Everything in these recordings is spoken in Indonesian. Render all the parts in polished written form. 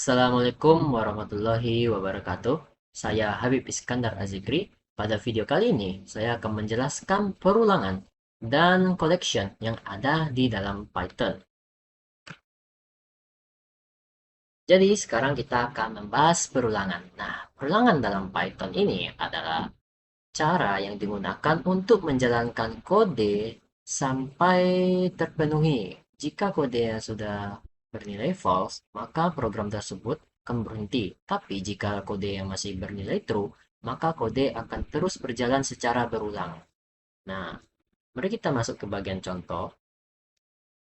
Assalamualaikum warahmatullahi wabarakatuh. Saya Habib Iskandar Azikri. Pada video kali ini, saya akan menjelaskan perulangan dan collection yang ada di dalam Python. Jadi, sekarang kita akan membahas perulangan. Nah, perulangan dalam Python ini adalah cara yang digunakan untuk menjalankan kode sampai terpenuhi. Jika kodenya sudah bernilai false, maka program tersebut akan berhenti. Tapi jika kode yang masih bernilai true, maka kode akan terus berjalan secara berulang. Nah, mari kita masuk ke bagian contoh.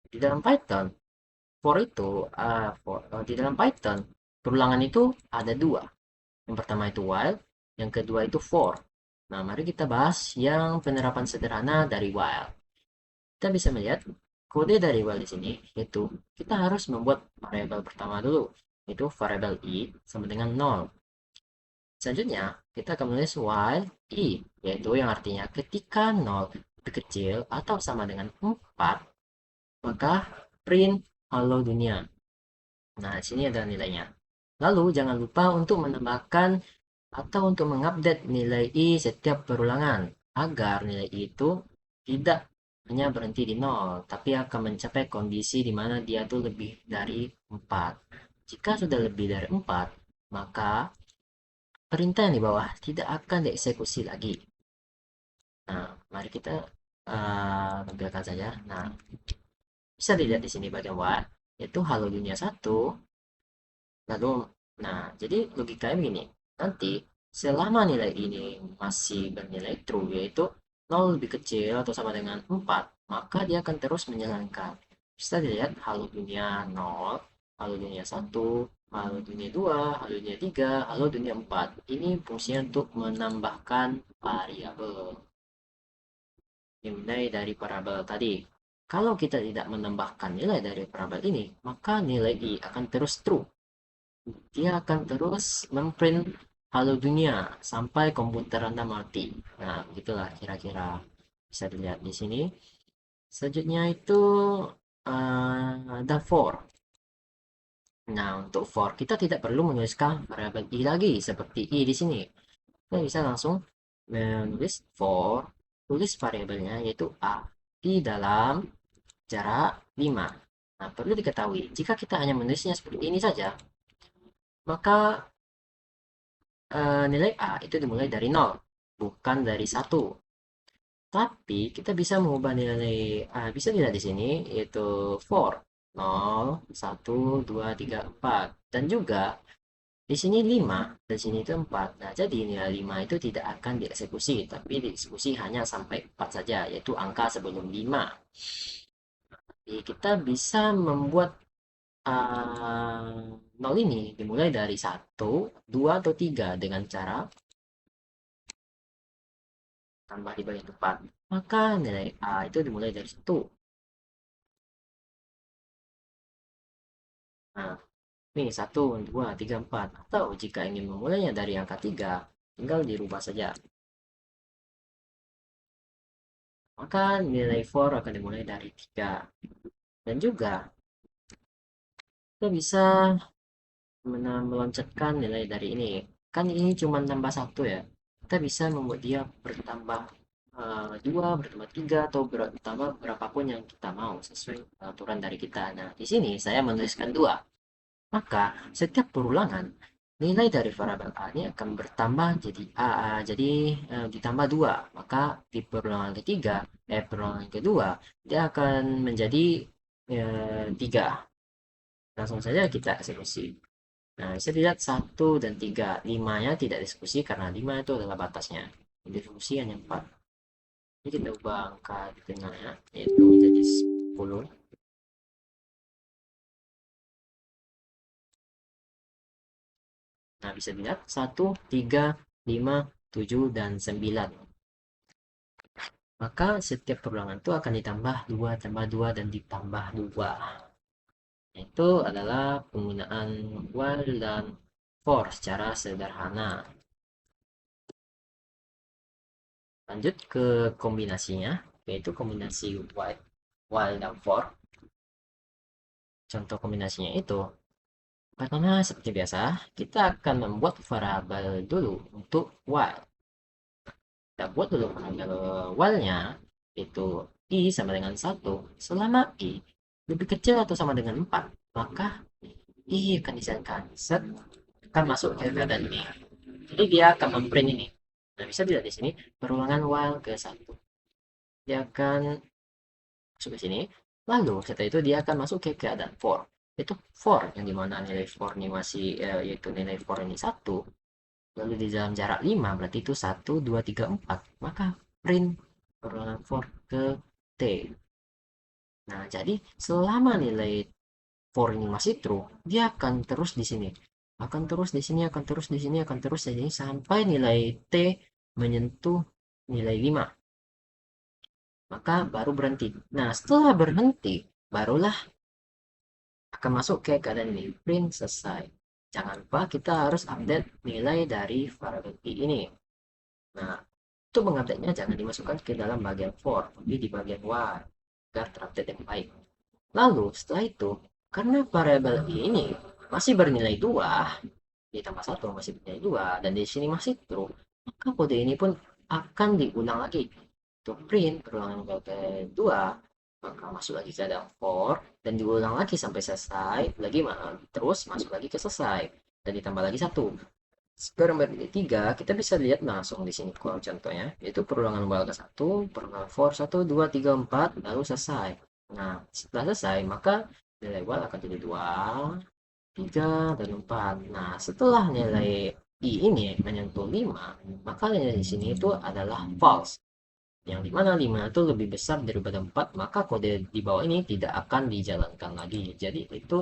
Di dalam Python, di dalam Python, perulangan itu ada dua. Yang pertama itu while, yang kedua itu for. Nah, mari kita bahas yang penerapan sederhana dari while. Kita bisa melihat kode dari while di sini, yaitu kita harus membuat variabel pertama dulu, yaitu variabel i sama dengan 0. Selanjutnya, kita akan menulis while i, yaitu yang artinya ketika 0 lebih kecil atau sama dengan 4, maka print halo dunia. Nah, di sini ada nilainya. Lalu, jangan lupa untuk menambahkan atau untuk mengupdate nilai i setiap perulangan agar nilai i itu tidak hanya berhenti di 0 tapi akan mencapai kondisi di mana dia tuh lebih dari 4. Jika sudah lebih dari 4, maka perintah yang di bawah tidak akan dieksekusi lagi. Nah, mari kita tampilkan saja. Nah, bisa dilihat di sini bagian bawah, yaitu halo dunia 1. Lalu, nah, jadi logikanya begini. Nanti, selama nilai ini masih bernilai true, yaitu 0 lebih kecil atau sama dengan 4, maka dia akan terus menjalankan. Bisa dilihat halo dunia 0, halo dunia 1, halo dunia 2, halo dunia 3, halo dunia 4. Ini fungsinya untuk menambahkan variabel nilai dari variabel tadi. Kalau kita tidak menambahkan nilai dari variabel ini, maka nilai i akan terus true. Dia akan terus memprint halo dunia sampai komputer Anda mati. Nah, begitulah kira-kira bisa dilihat di sini. Selanjutnya itu ada for. Nah, untuk for kita tidak perlu menuliskan variabel i lagi seperti i di sini. Kita bisa langsung menulis for, tulis variabelnya yaitu a di dalam jarak 5. Nah, perlu diketahui, jika kita hanya menulisnya seperti ini saja, maka nilai A itu dimulai dari 0, bukan dari 1. Tapi kita bisa mengubah nilai A, bisa dilihat di sini, yaitu for 0, 1, 2, 3, 4. Dan juga di sini 5, dan sini itu 4. Nah, jadi nilai 5 itu tidak akan dieksekusi, tapi dieksekusi hanya sampai 4 saja, yaitu angka sebelum 5. Jadi kita bisa membuat 0 ini dimulai dari 1, 2, atau 3 dengan cara tambah di bagian depan. Maka nilai A itu dimulai dari 1. Nah, ini 1, 2, 3, 4. Atau jika ingin memulainya dari angka 3, tinggal dirubah saja. Maka nilai for akan dimulai dari 3. Dan juga kita bisa meloncatkan nilai dari ini. Kan ini cuma tambah 1 ya. Kita bisa membuat dia bertambah 2, bertambah 3, atau bertambah berapapun yang kita mau sesuai aturan dari kita. Nah, di sini saya menuliskan 2. Maka setiap perulangan nilai dari variabel A ini akan bertambah jadi jadi ditambah 2. Maka di perulangan ketiga, perulangan kedua dia akan menjadi 3. Langsung saja kita eksekusi. Nah, bisa dilihat 1 dan 3. 5-nya tidak diskusi karena 5 itu adalah batasnya. Diskusi hanya 4. Jadi kita ubah angka di tengahnya, yaitu menjadi 10. Nah, bisa dilihat 1, 3, 5, 7, dan 9. Maka setiap perulangan itu akan ditambah 2, tambah 2, dan ditambah 2. Itu adalah penggunaan while dan for secara sederhana. Lanjut ke kombinasinya, yaitu kombinasi while dan for. Contoh kombinasinya itu Pertama, seperti biasa, kita akan membuat variabel dulu untuk while. Kita buat dulu variabel while-nya, itu i sama dengan 1. Selama i lebih kecil atau sama dengan 4, maka i akan dijalankan. Set akan masuk ke keadaan ini. Jadi dia akan memprint ini. Nah, bisa dilihat di sini, perulangan while ke 1. Dia akan masuk ke sini. Lalu setelah itu dia akan masuk ke keadaan for. Itu for yang dimana nilai for ini masih yaitu nilai for ini 1. Lalu di dalam jarak 5 berarti itu 1, 2, 3, 4. Maka print perulangan for ke T. Nah, jadi selama nilai for ini masih true, dia akan terus di sini. Akan terus di sini, akan terus di sini, akan terus di sini sampai nilai T menyentuh nilai 5. Maka baru berhenti. Nah, setelah berhenti, barulah akan masuk ke keadaan ini. Print selesai. Jangan lupa kita harus update nilai dari variabel i ini. Nah, untuk mengupdate-nya jangan dimasukkan ke dalam bagian for, tapi di bagian y agar terupdate yang baik. Lalu setelah itu, karena variabel i ini masih bernilai 2, ditambah 1 masih bernilai 2, dan di sini masih true, maka kode ini pun akan diulang lagi. Untuk print perulangan kedua, maka masuk lagi ke dalam for, dan diulang lagi sampai selesai, lagi terus masuk lagi ke selesai, dan ditambah lagi 1. Sekarang berarti 3, kita bisa lihat langsung di sini kalau contohnya, yaitu perulangan while ke 1, perulangan for 1, 2, 3, 4, lalu selesai. Nah, setelah selesai, maka nilai while akan jadi 2, 3, dan 4. Nah, setelah nilai i ini menyentuh 5, maka nilai di sini itu adalah false. Yang dimana 5 itu lebih besar daripada 4, maka kode di bawah ini tidak akan dijalankan lagi. Jadi itu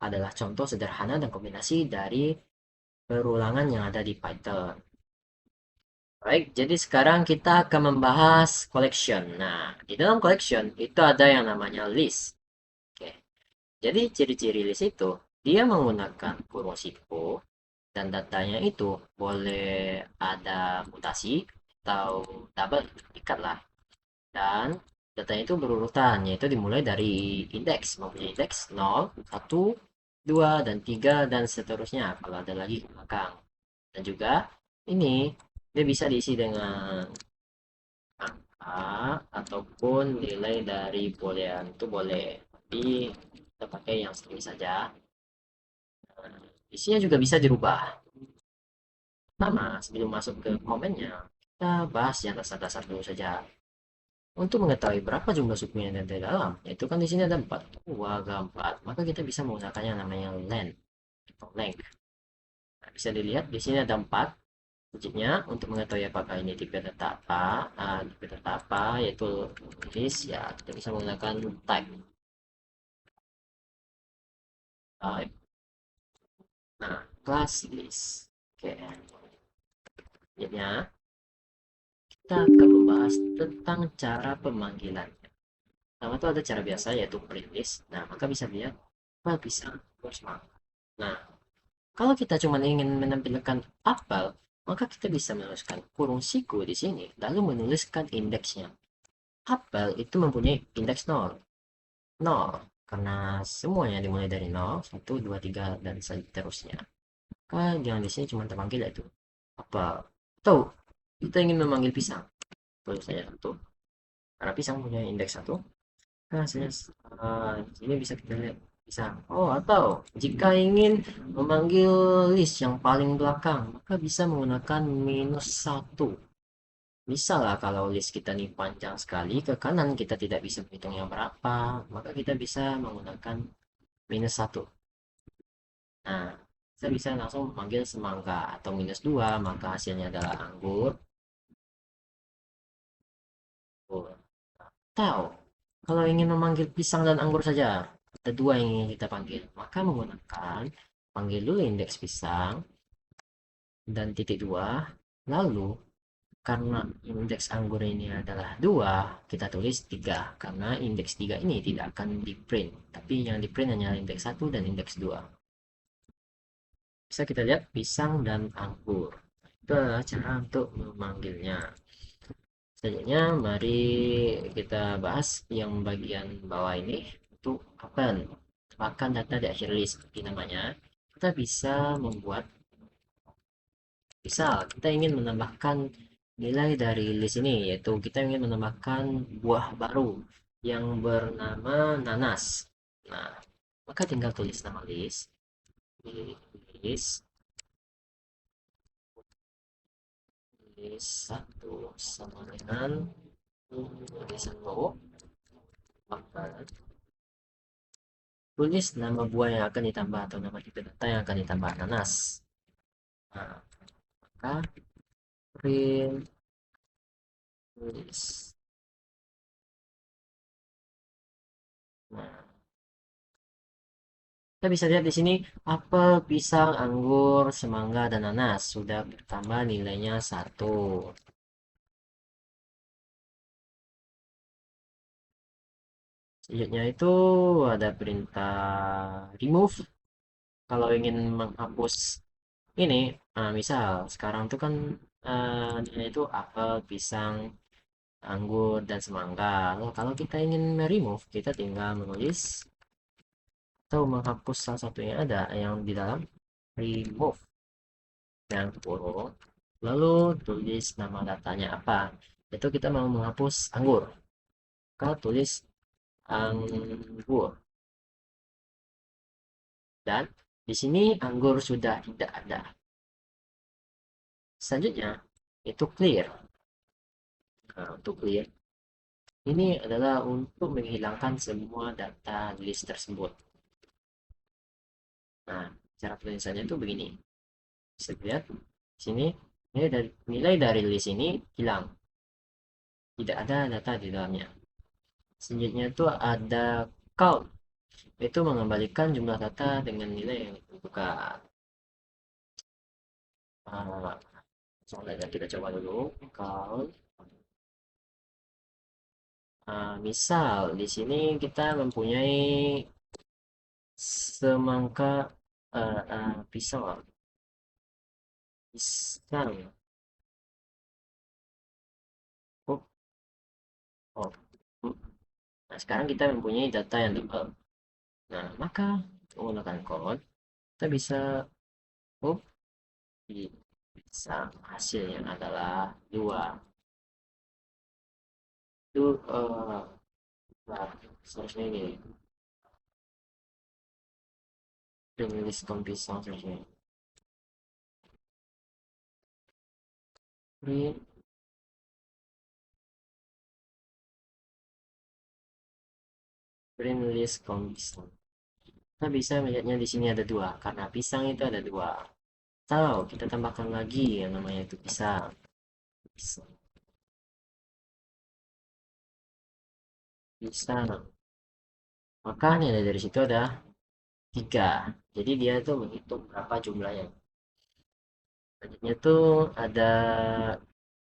adalah contoh sederhana dan kombinasi dari perulangan yang ada di Python. Baik, jadi sekarang kita akan membahas collection. Nah, di dalam collection itu ada yang namanya list. Oke. Jadi ciri-ciri list itu dia menggunakan kurung siku dan datanya itu boleh ada mutasi atau double ikat lah. Dan datanya itu berurutan, yaitu dimulai dari indeks, mempunyai indeks 0, 1, 2, dan 3, dan seterusnya kalau ada lagi ke belakang. Dan juga ini dia bisa diisi dengan angka ataupun nilai dari boolean itu boleh. Tapi kita pakai yang segini saja. Isinya juga bisa dirubah. Pertama, sebelum masuk ke komennya, kita bahas yang dasar-dasar dulu saja. Untuk mengetahui berapa jumlah suku yang ada di dalam, yaitu kan di sini ada 4, warga 4, maka kita bisa menggunakan yang namanya length atau length. Nah, bisa dilihat di sini ada 4 digitnya. Untuk mengetahui apakah ini tipe data apa, tipe data apa, yaitu list, ya kita bisa menggunakan type. Type. Nah, class list. Oke, jadinya kita akan membahas tentang cara pemanggilan. Pertama itu ada cara biasa yaitu print list. Nah, maka bisa lihat apa bisa bersemangat. Nah, kalau kita cuma ingin menampilkan apel, maka kita bisa menuliskan kurung siku di sini, lalu menuliskan indeksnya. Apel itu mempunyai indeks 0, 0, karena semuanya dimulai dari 0, 1, 2, 3, dan seterusnya. Maka jangan di sini cuma terpanggil yaitu apel. Atau kita ingin memanggil pisang, tulis saja 1, karena pisang punya indeks 1. Nah, ini bisa kita lihat bisa. Oh, atau jika ingin memanggil list yang paling belakang, maka bisa menggunakan -1. Misal lah kalau list kita nih panjang sekali ke kanan kita tidak bisa menghitung yang berapa, maka kita bisa menggunakan -1. Nah, kita bisa langsung memanggil semangka atau -2, maka hasilnya adalah anggur. Atau kalau ingin memanggil pisang dan anggur saja, ada dua yang ingin kita panggil. Maka menggunakan panggil dulu indeks pisang dan titik 2. Lalu karena indeks anggur ini adalah 2, kita tulis 3. Karena indeks 3 ini tidak akan di print. Tapi yang di print hanya indeks 1 dan indeks 2. Bisa kita lihat pisang dan anggur. Itu adalah cara untuk memanggilnya. Selanjutnya, mari kita bahas yang bagian bawah ini untuk open. Akan data di akhir list seperti namanya. kita bisa membuat, misal kita ingin menambahkan nilai dari list ini, yaitu kita ingin menambahkan buah baru yang bernama nanas. Nah, maka tinggal tulis nama list, list, list satu sama dengan list satu, maka tulis nama buah yang akan ditambah atau nama tipe data yang akan ditambah nanas. Nah, maka print list. Nah, kita bisa lihat di sini apel, pisang, anggur, semangka, dan nanas sudah bertambah nilainya 1. Selanjutnya itu ada perintah remove. Kalau ingin menghapus ini, misal sekarang itu kan nilai itu apel, pisang, anggur, dan semangka. Nah, kalau kita ingin remove, kita tinggal menulis atau menghapus salah satu yang ada yang di dalam remove yang kurung, lalu tulis nama datanya apa. Itu kita mau menghapus anggur, maka tulis anggur, dan di sini anggur sudah tidak ada. Selanjutnya itu clear. Nah, untuk clear ini adalah untuk menghilangkan semua data list tersebut. Nah, cara tulisannya itu begini. Bisa lihat sini, nilai dari list ini hilang, tidak ada data di dalamnya. Selanjutnya itu ada count, itu mengembalikan jumlah data dengan nilai yang ditentukan. Soalnya kita coba dulu count. Misal di sini kita mempunyai semangka, pisang, pisang. Oh, oh. Nah, sekarang kita mempunyai data yang tebal. Nah, maka menggunakan code kita bisa, oh, bisa hasilnya adalah 2. Itu nah, seharusnya ini penulis pisang seharusnya. Print, print list pisang. Kita bisa melihatnya di sini ada 2 karena pisang itu ada 2. Atau kita tambahkan lagi yang namanya itu pisang. Pisang. Pisang. Maka nilai dari situ ada 3. Jadi dia itu menghitung berapa jumlahnya. Selanjutnya tuh ada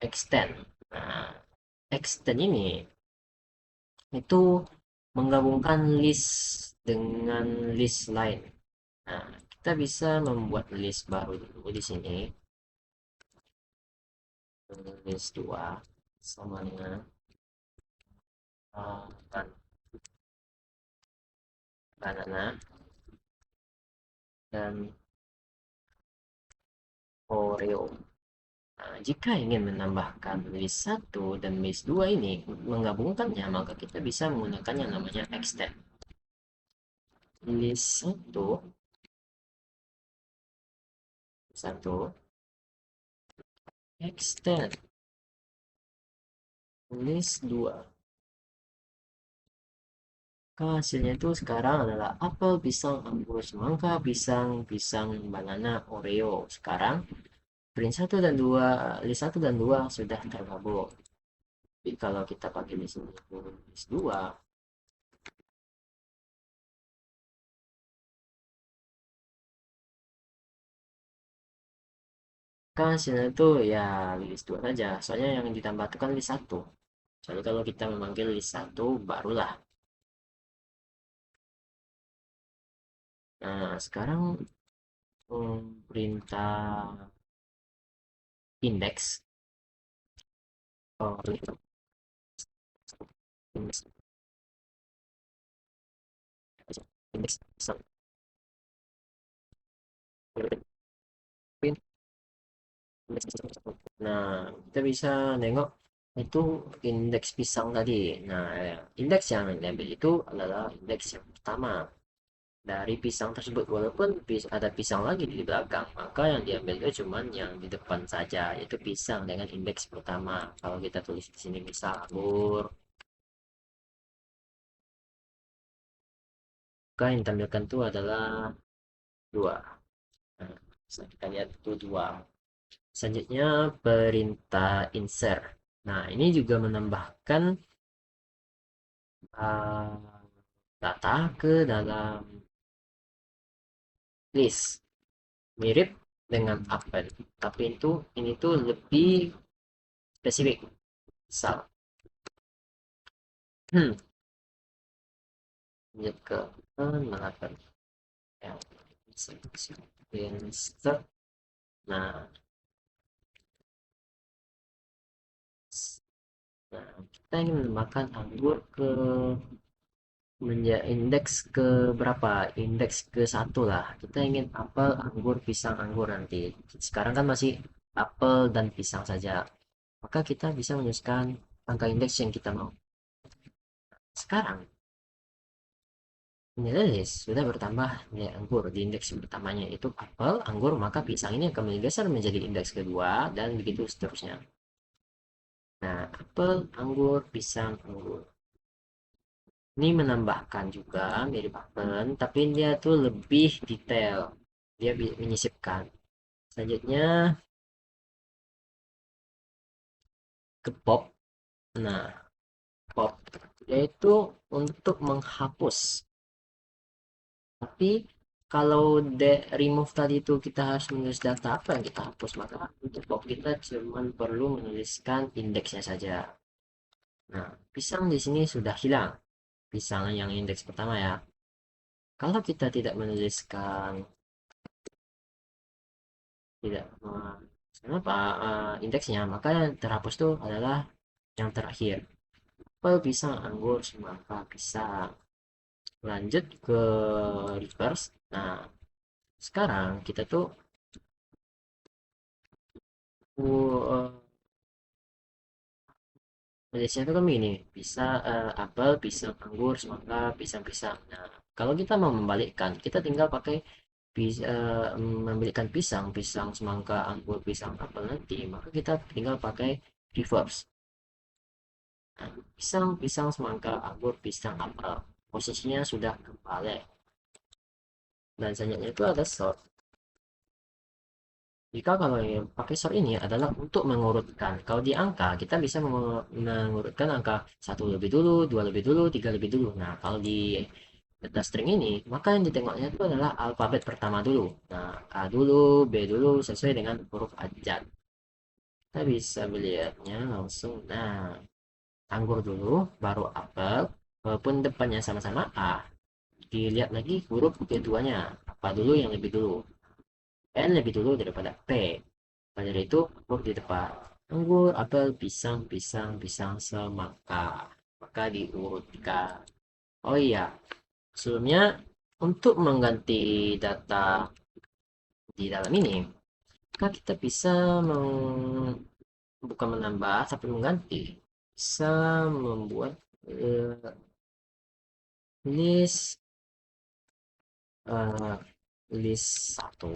extend. Nah, extend ini itu menggabungkan list dengan list lain. Nah, kita bisa membuat list baru dulu di sini. List 2 sama dengan uh, banana dan Oreo. Nah, jika ingin menambahkan list 1 dan list 2 ini, menggabungkannya, maka kita bisa menggunakan yang namanya extend. List 1, 1, extend. List 2. Maka hasilnya itu sekarang adalah apel, pisang, anggur, semangka, pisang, pisang, banana, Oreo. Sekarang print 1 dan 2, list 1 dan 2 sudah tergabung. Tapi kalau kita pakai di sini list 2, maka hasilnya itu ya list 2 saja. Soalnya yang ditambah itu kan list 1. Soalnya kalau kita memanggil list 1, barulah. Nah, sekarang perintah indeks. Oh, indeks, indeks. Nah, kita bisa nengok itu indeks pisang tadi. Nah, indeks yang diambil itu adalah indeks yang pertama dari pisang tersebut. Walaupun ada pisang lagi di belakang, maka yang diambil itu cuman yang di depan saja, yaitu pisang dengan indeks pertama. Kalau kita tulis di sini misal anggur, maka yang ditampilkan itu adalah dua. Nah, bisa kita lihat itu dua. Selanjutnya perintah insert. Nah, ini juga menambahkan uh, data ke dalam list. Mirip dengan Apple, tapi itu ini tuh lebih spesifik. Misal, lanjut ke melakukan yang insert. Nah, kita ingin menambahkan anggur ke menjadi indeks ke berapa? Indeks ke satu lah. Kita ingin apel, anggur, pisang, anggur nanti. Sekarang kan masih apel dan pisang saja. Maka kita bisa menyusun angka indeks yang kita mau. Sekarang nilai list sudah bertambah nilai anggur di indeks pertamanya itu apel, anggur, maka pisang ini akan bergeser menjadi indeks kedua dan begitu seterusnya. Nah, apel, anggur, pisang, anggur. Ini menambahkan juga mirip apel, tapi dia tuh lebih detail. Dia menyisipkan. Selanjutnya ke pop. Nah, pop yaitu untuk menghapus. Tapi kalau remove tadi itu kita harus menulis data apa yang kita hapus, maka untuk pop kita cuma perlu menuliskan indeksnya saja. Nah, pisang di sini sudah hilang. Pisang yang indeks pertama ya. Kalau kita tidak menuliskan tidak apa indeksnya, maka yang terhapus itu adalah yang terakhir. Apel, pisang, anggur, semangka, pisang. Lanjut ke reverse. Nah, sekarang kita tuh uh, Malaysia itu kan begini, bisa apel, pisang, anggur, semangka, pisang-pisang. Nah, kalau kita mau membalikkan, kita tinggal pakai membalikkan pisang, pisang, semangka, anggur, pisang, apel nanti, maka kita tinggal pakai reverse. Nah, pisang, pisang, semangka, anggur, pisang, apel. Posisinya sudah kebalik. Dan selanjutnya itu ada sort. Jika kalau yang pakai sort ini adalah untuk mengurutkan. Kalau di angka, kita bisa mengurutkan angka satu lebih dulu, dua lebih dulu, tiga lebih dulu. Nah, kalau di data string ini, maka yang ditengoknya itu adalah alfabet pertama dulu. Nah, A dulu, B dulu, sesuai dengan huruf abjad. Kita bisa melihatnya langsung. Nah, anggur dulu, baru apel. Walaupun depannya sama-sama A, dilihat lagi huruf keduanya. Apa dulu yang lebih dulu? N lebih dulu daripada P. Maka dari itu, huruf di depan. Anggur, apel, pisang, pisang, pisang, semangka. Maka diurutkan. Oh iya, sebelumnya untuk mengganti data di dalam ini, maka kita bisa bukan menambah, tapi mengganti. Bisa membuat list eh, list satu,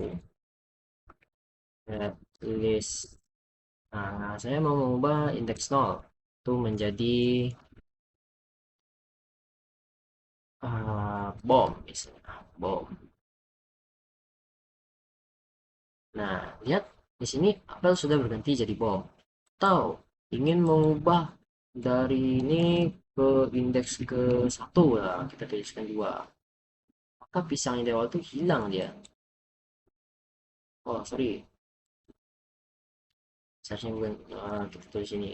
list. Nah, saya mau mengubah indeks 0 itu menjadi bom misalnya. Bom. Nah, lihat di sini apel sudah berganti jadi bom. Atau ingin mengubah dari ini ke indeks ke satu lah, kita tuliskan dua. Maka pisang yang di awal itu hilang dia. Oh, sorry. Seharusnya bukan kita tulis ini.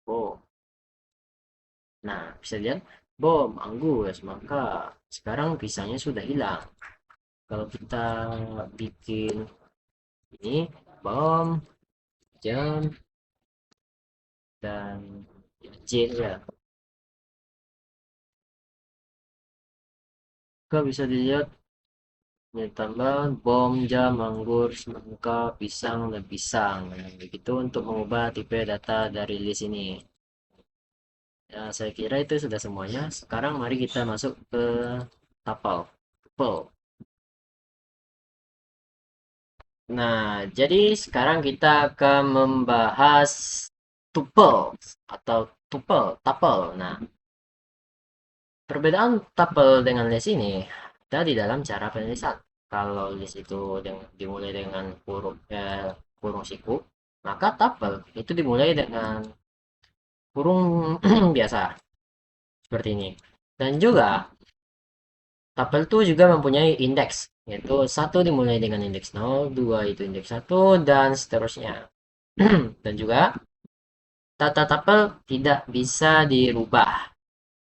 Oh, nah bisa lihat bom, anggur, semangka. Sekarang pisangnya sudah hilang. Kalau kita bikin ini bom, jam, dan ya, J ya. Maka bisa dilihat ditambah bom, jam, anggur, semangka, pisang, dan pisang. Nah, begitu untuk mengubah tipe data dari list ini. Ya, saya kira itu sudah semuanya. Sekarang mari kita masuk ke tuple. Tuple. Nah, jadi sekarang kita akan membahas tuple atau tuple. Nah, perbedaan tuple dengan list ini ada di dalam cara penulisan. Kalau list itu dimulai dengan kurung siku, maka tuple itu dimulai dengan kurung biasa seperti ini. Dan juga tabel itu juga mempunyai indeks, yaitu satu dimulai dengan indeks 0, 2 itu indeks 1, dan seterusnya. Dan juga data tabel tidak bisa dirubah.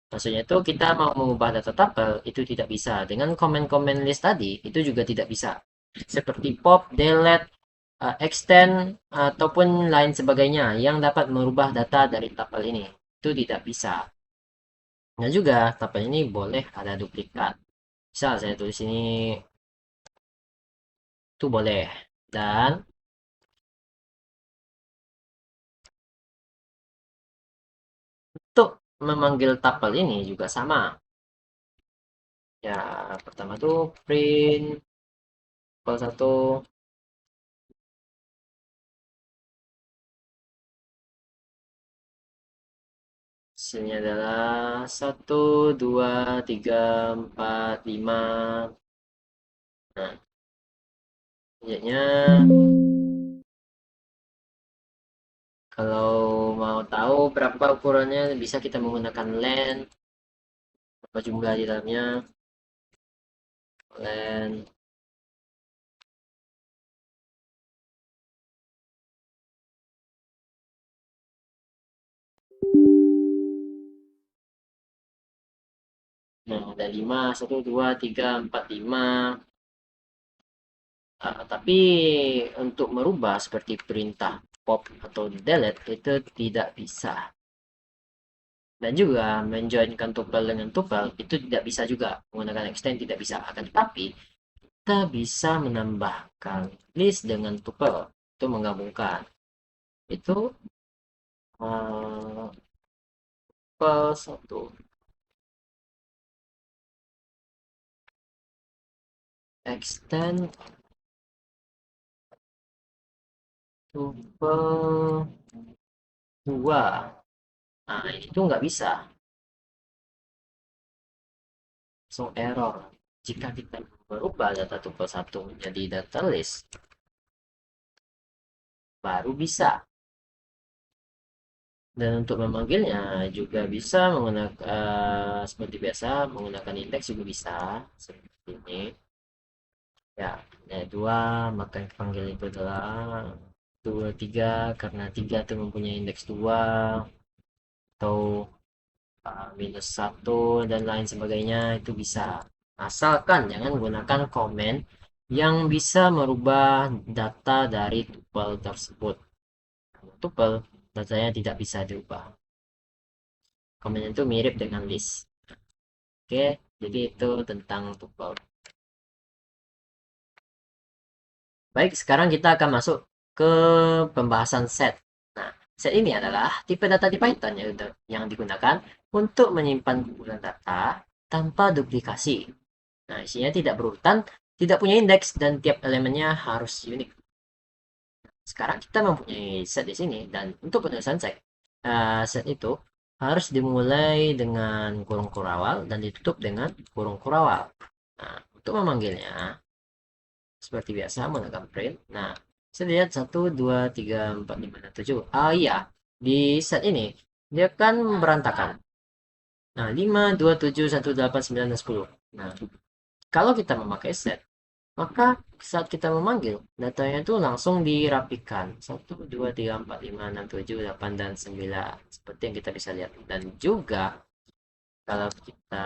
Maksudnya itu kita mau mengubah data tabel itu tidak bisa. Dengan komen-komen list tadi itu juga tidak bisa. Seperti pop, delete, extend, ataupun lain sebagainya yang dapat merubah data dari tabel ini. Itu tidak bisa. Dan juga tabel ini boleh ada duplikat. Misal saya tulis ini itu boleh. Dan untuk memanggil tabel ini juga sama. Ya, pertama tuh print tabel satu. Hasilnya adalah satu, 2, 3, 4, 5. Nah, selanjutnya kalau mau tahu berapa ukurannya bisa kita menggunakan len, berapa jumlah di dalamnya, len. Nah, ada 5, 1, 2, 3, 4, 5. Tapi untuk merubah seperti perintah pop atau delete itu tidak bisa. Dan juga menjoinkan tuple dengan tuple itu tidak bisa juga. Menggunakan extend tidak bisa. Akan tetapi kita bisa menambahkan list dengan tuple. Itu menggabungkan. Itu uh, tuple satu. Extend tuple 2. Nah, itu nggak bisa. So, error. Jika kita merubah data tuple satu menjadi data list, baru bisa. Dan untuk memanggilnya juga bisa menggunakan seperti biasa menggunakan indeks juga bisa seperti ini. Ya, ada dua, maka yang panggil itu adalah dua tiga karena tiga itu mempunyai indeks dua atau minus satu dan lain sebagainya itu bisa. Asalkan jangan gunakan komen yang bisa merubah data dari tuple tersebut. Tuple datanya tidak bisa diubah. Komen itu mirip dengan list. Oke, jadi itu tentang tuple. Baik, sekarang kita akan masuk ke pembahasan set. Nah, set ini adalah tipe data di Python yang digunakan untuk menyimpan kumpulan data tanpa duplikasi. Nah, isinya tidak berurutan, tidak punya indeks, dan tiap elemennya harus unik. Sekarang kita mempunyai set di sini, dan untuk penulisan set itu harus dimulai dengan kurung kurawal dan ditutup dengan kurung kurawal. Nah, untuk memanggilnya, seperti biasa menggunakan print. Nah, saya lihat 1, 2, 3, 4, 5, dan 7. Ah iya, di set ini dia kan berantakan. Nah, 5, 2, 7, 1, 8, 9, dan 10. Nah, kalau kita memakai set, maka saat kita memanggil, datanya itu langsung dirapikan. 1, 2, 3, 4, 5, 6, 7, 8, dan 9. Seperti yang kita bisa lihat. Dan juga, kalau kita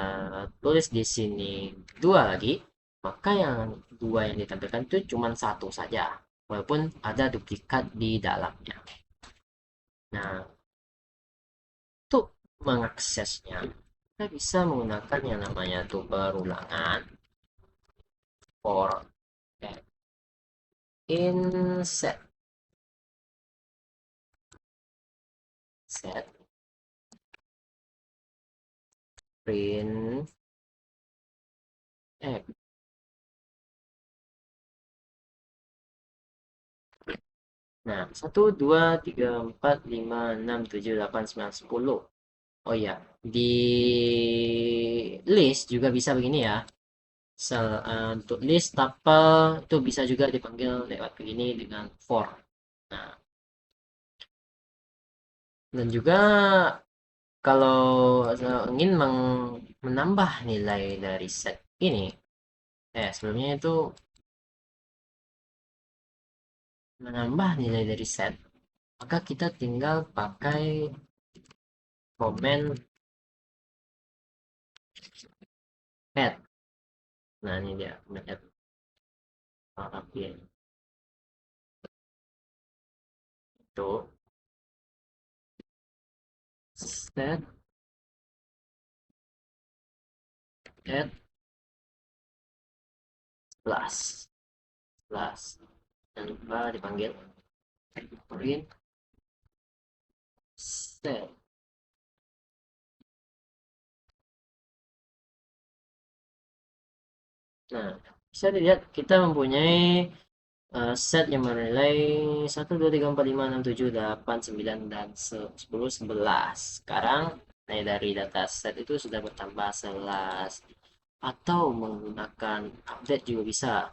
tulis di sini dua lagi, maka yang dua yang ditampilkan itu cuma satu saja, walaupun ada duplikat di dalamnya. Nah, untuk mengaksesnya, kita kita bisa menggunakan yang namanya tuh perulangan for in set print f. Nah, 1, 2, 3, 4, 5, 6, 7, 8, 9, 10. Oh iya, di list juga bisa begini ya. Untuk list tuple itu bisa juga dipanggil lewat begini dengan for. Nah, dan juga kalau ingin menambah nilai dari set ini, sebelumnya itu menambah nilai dari set, maka kita tinggal pakai komen add. Nah, ini dia komen add. Itu set add plus plus, jangan lupa dipanggil print set. Nah, bisa dilihat kita mempunyai set yang bernilai 1, 2, 3, 4, 5, 6, 7, 8, 9, dan 10, 11. Sekarang dari data set itu sudah bertambah 11. Atau menggunakan update juga bisa.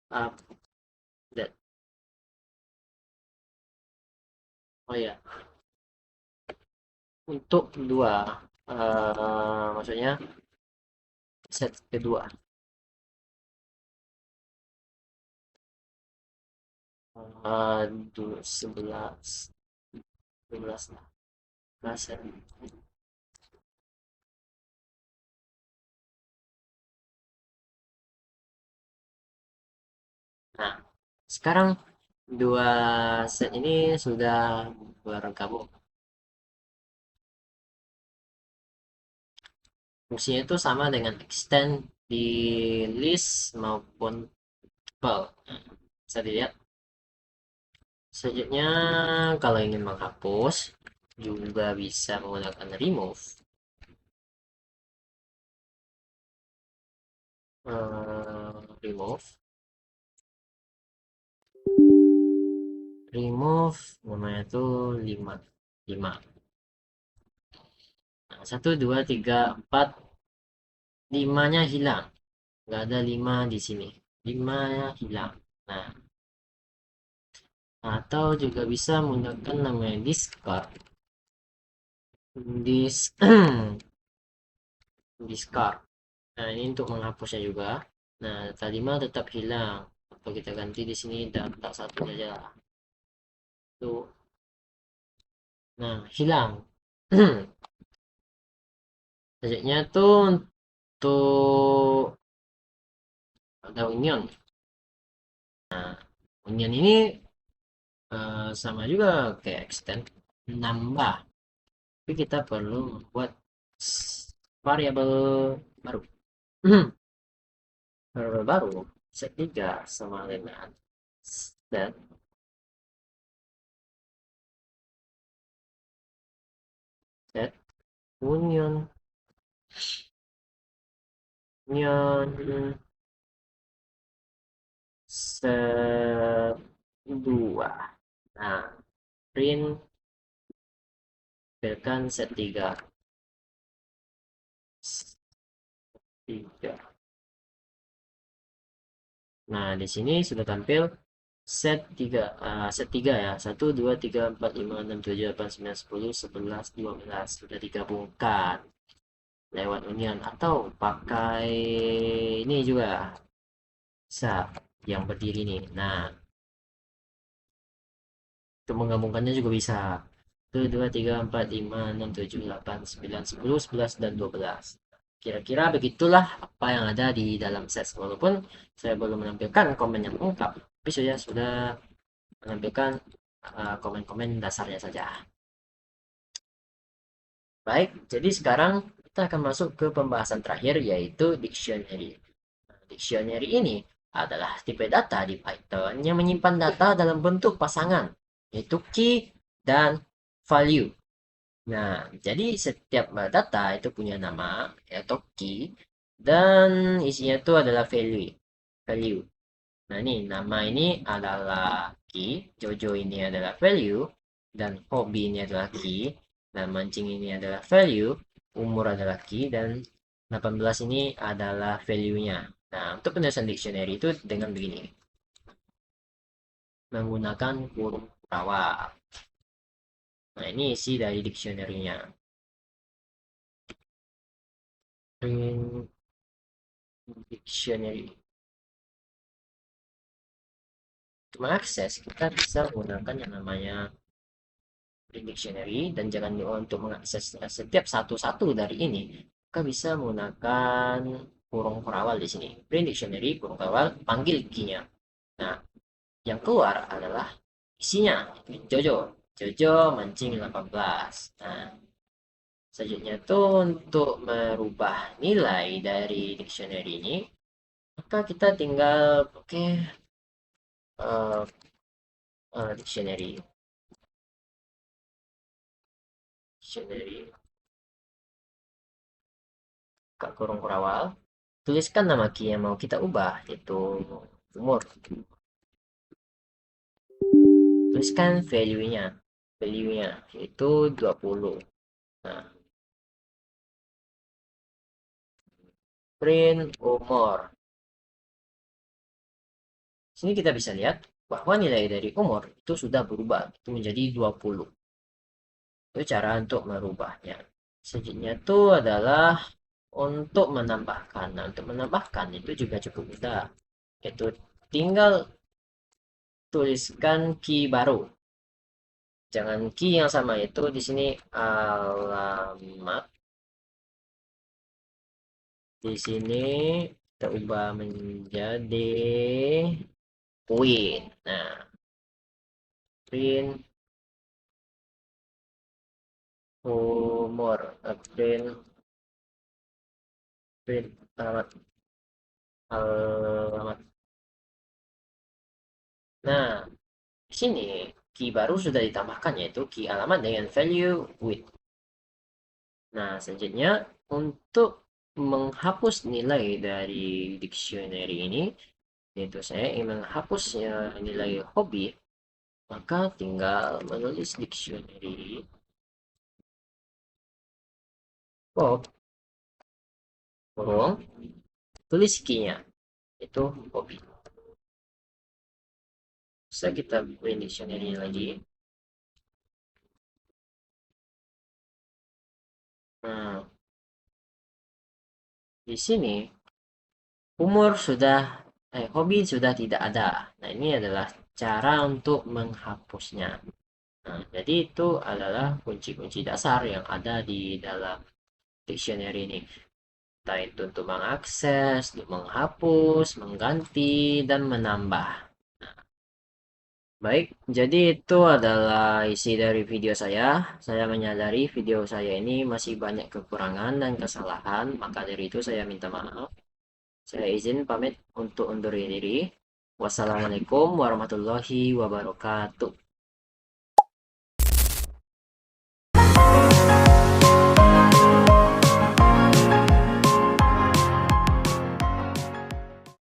Update. Oh ya, untuk kedua, maksudnya set kedua. 11, 12 lah. Set. Nah, sekarang dua set ini sudah bergabung. Fungsinya itu sama dengan extend di list maupun tuple. Nah, bisa dilihat. Selanjutnya, kalau ingin menghapus, juga bisa menggunakan remove. Remove. Remove, namanya tuh 5. 5. Nah, 1, 2, 3, 4. 5-nya hilang. Nggak ada 5 di sini. 5-nya hilang. Nah, atau juga bisa menggunakan namanya discard. Discard. Nah, ini untuk menghapusnya juga. Nah, data 5 tetap hilang. Atau kita ganti di sini data 1 saja. Tuh. Nah, hilang. Selanjutnya tuh untuk ada union. Union ini sama juga kayak extend nambah. Tapi kita perlu membuat variabel baru. Variabel baru set 3 sama dengan set set union union set 2. Nah, print tampilkan set 3. Nah, di sini sudah tampil set 3, set 3 ya. 1, 2, 3, 4, 5, 6, 7, 8, 9, 10, 11, 12 sudah digabungkan lewat union atau pakai ini juga bisa yang berdiri nih. Nah, untuk menggabungkannya juga bisa. 1, 2, 3, 4, 5, 6, 7, 8, 9, 10, 11, dan 12. Kira-kira begitulah apa yang ada di dalam set. Walaupun saya belum menampilkan komen yang lengkap, tapi saya sudah menampilkan komen-komen dasarnya saja. Baik, jadi sekarang kita akan masuk ke pembahasan terakhir yaitu dictionary. Dictionary ini adalah tipe data di Python yang menyimpan data dalam bentuk pasangan, yaitu key dan value. Nah, jadi setiap data itu punya nama, yaitu key, dan isinya itu adalah value. Value. Nah, ini nama ini adalah key, Jojo ini adalah value, dan hobi ini adalah key, dan mancing ini adalah value, umur adalah key, dan 18 ini adalah value-nya. Nah, untuk penulisan dictionary itu dengan begini, menggunakan kurung perawal. Nah, ini isi dari dictionary-nya. Dictionary. Untuk mengakses, kita bisa menggunakan yang namanya print dictionary, dan jangan lupa untuk mengakses setiap satu-satu dari ini, kita bisa menggunakan kurung perawal di sini. Print dictionary, kurung perawal, panggil key-nya. Nah, yang keluar adalah isinya. Jojo. Jojo mancing 18. Nah, selanjutnya tuh untuk merubah nilai dari dictionary ini, maka kita tinggal pakai uh, dictionary. Dictionary. Buka kurung perawal. Tuliskan nama key yang mau kita ubah, yaitu umur. Tuliskan value-nya. Value-nya yaitu 20. Nah, print umur. Sini kita bisa lihat bahwa nilai dari umur itu sudah berubah, itu menjadi 20. Itu cara untuk merubahnya. Selanjutnya itu adalah untuk menambahkan. Nah, untuk menambahkan itu juga cukup mudah. Yaitu tinggal tuliskan key baru. Jangan key yang sama, itu di sini alamat. Di sini kita ubah menjadi poin. Nah, print umur, print alamat, alamat. Nah, di sini key baru sudah ditambahkan, yaitu key alamat dengan value with. Nah, selanjutnya untuk menghapus nilai dari dictionary ini, yaitu saya ingin menghapus nilai hobi, maka tinggal menulis dictionary pop kurung tulis key-nya, itu hobi. Bisa kita print dictionary lagi. Nah, di sini umur sudah, hobi sudah tidak ada. Nah, ini adalah cara untuk menghapusnya. Nah, jadi itu adalah kunci-kunci dasar yang ada di dalam dictionary ini. Entah itu untuk mengakses, untuk menghapus, mengganti, dan menambah. Baik, jadi itu adalah isi dari video saya. Saya menyadari video saya ini masih banyak kekurangan dan kesalahan, maka dari itu saya minta maaf. Saya izin pamit untuk undur diri. Wassalamualaikum warahmatullahi wabarakatuh.